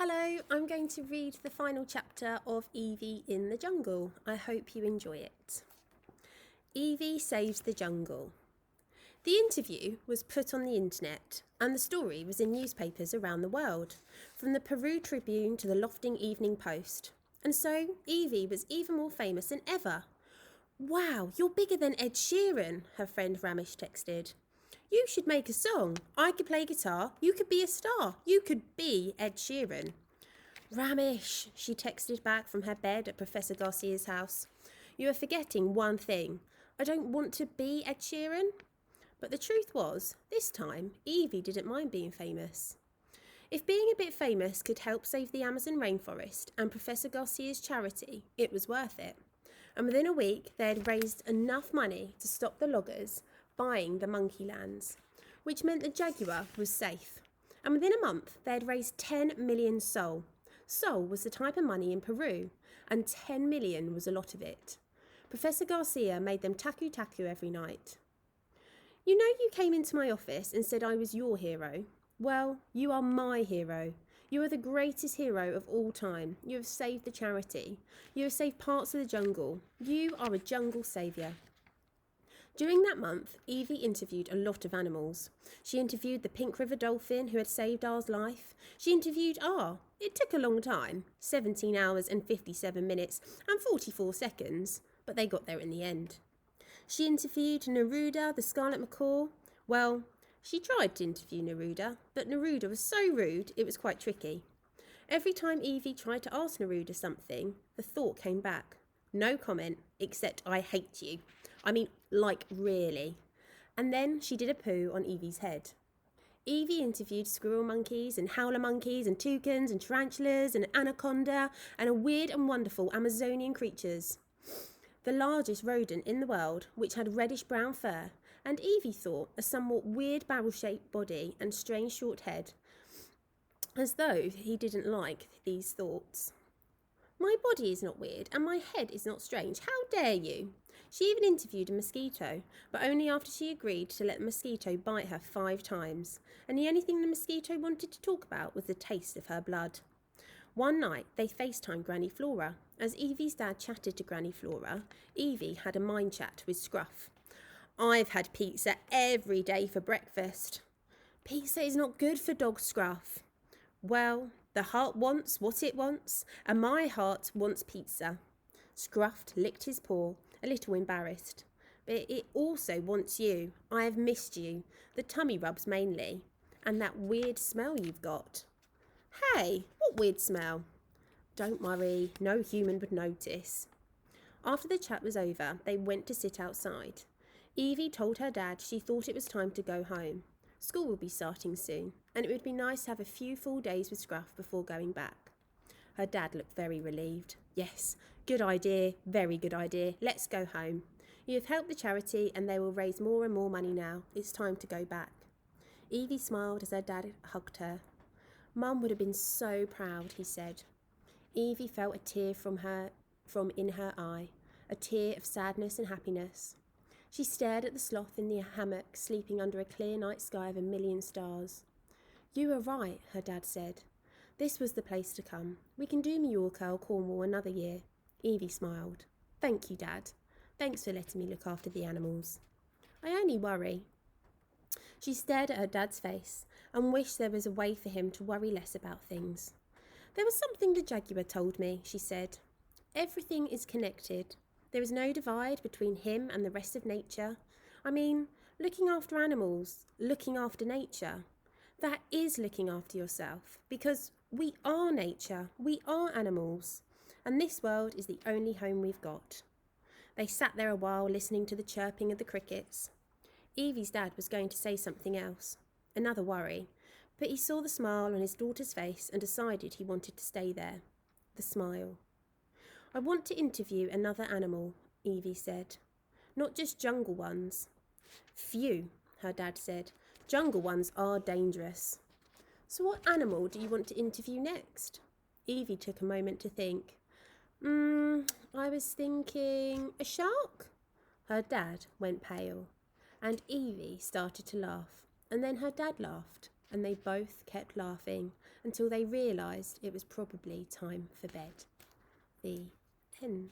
Hello, I'm going to read the final chapter of Evie in the Jungle. I hope you enjoy it. Evie saves the jungle. The interview was put on the internet and the story was in newspapers around the world, from the Peru Tribune to the Lofting Evening Post. And so Evie was even more famous than ever. Wow, you're bigger than Ed Sheeran, her friend Ramesh texted. You should make a song. I could play guitar. You could be a star. You could be Ed Sheeran. Ramesh, she texted back from her bed at Professor Garcia's house. You are forgetting one thing. I don't want to be Ed Sheeran. But the truth was, this time, Evie didn't mind being famous. If being a bit famous could help save the Amazon rainforest and Professor Garcia's charity, it was worth it. And within a week, they had raised enough money to stop the loggers buying the monkey lands, which meant the jaguar was safe. And within a month, they had raised 10 million sol. Sol was the type of money in Peru, and 10 million was a lot of it. Professor Garcia made them taku-taku every night. You know, you came into my office and said I was your hero. Well, you are my hero. You are the greatest hero of all time. You have saved the charity. You have saved parts of the jungle. You are a jungle saviour. During that month, Evie interviewed a lot of animals. She interviewed the Pink River dolphin who had saved R's life. She interviewed R. It took a long time, 17 hours and 57 minutes and 44 seconds, but they got there in the end. She interviewed Neruda, the scarlet macaw. Well, she tried to interview Neruda, but Neruda was so rude it was quite tricky. Every time Evie tried to ask Neruda something, the thought came back. No comment, except I hate you. I mean, like really. And then she did a poo on Evie's head. Evie interviewed squirrel monkeys and howler monkeys and toucans and tarantulas and anaconda and a weird and wonderful Amazonian creatures. The largest rodent in the world, which had reddish-brown fur, and Evie thought a somewhat weird barrel-shaped body and strange short head, as though he didn't like these thoughts. My body is not weird, and my head is not strange. How dare you? She even interviewed a mosquito, but only after she agreed to let the mosquito bite her 5 times, and the only thing the mosquito wanted to talk about was the taste of her blood. One night, they FaceTimed Granny Flora. As Evie's dad chatted to Granny Flora, Evie had a mind chat with Scruff. I've had pizza every day for breakfast. Pizza is not good for dog, Scruff. Well, the heart wants what it wants, and my heart wants pizza. Scruff licked his paw, a little embarrassed. But it also wants you. I have missed you. The tummy rubs mainly. And that weird smell you've got. Hey, what weird smell? Don't worry, no human would notice. After the chat was over, they went to sit outside. Evie told her dad she thought it was time to go home. School would be starting soon, and it would be nice to have a few full days with Scruff before going back. Her dad looked very relieved. Yes, good idea, very good idea. Let's go home. You have helped the charity and they will raise more and more money now. It's time to go back. Evie smiled as her dad hugged her. Mum would have been so proud, he said. Evie felt a tear from in her eye, a tear of sadness and happiness. She stared at the sloth in the hammock, sleeping under a clear night sky of 1,000,000 stars. You were right, her dad said. This was the place to come. We can do Mallorca or Cornwall another year. Evie smiled. Thank you, Dad. Thanks for letting me look after the animals. I only worry. She stared at her dad's face and wished there was a way for him to worry less about things. There was something the jaguar told me, she said. Everything is connected. There is no divide between him and the rest of nature. I mean, looking after animals, looking after nature. That is looking after yourself, because we are nature, we are animals, and this world is the only home we've got. They sat there a while listening to the chirping of the crickets. Evie's dad was going to say something else, another worry, but he saw the smile on his daughter's face and decided he wanted to stay there. The smile. I want to interview another animal, Evie said. Not just jungle ones. Phew, her dad said. Jungle ones are dangerous. So what animal do you want to interview next? Evie took a moment to think. I was thinking a shark? Her dad went pale, and Evie started to laugh, and then her dad laughed, and they both kept laughing until they realised it was probably time for bed. The end.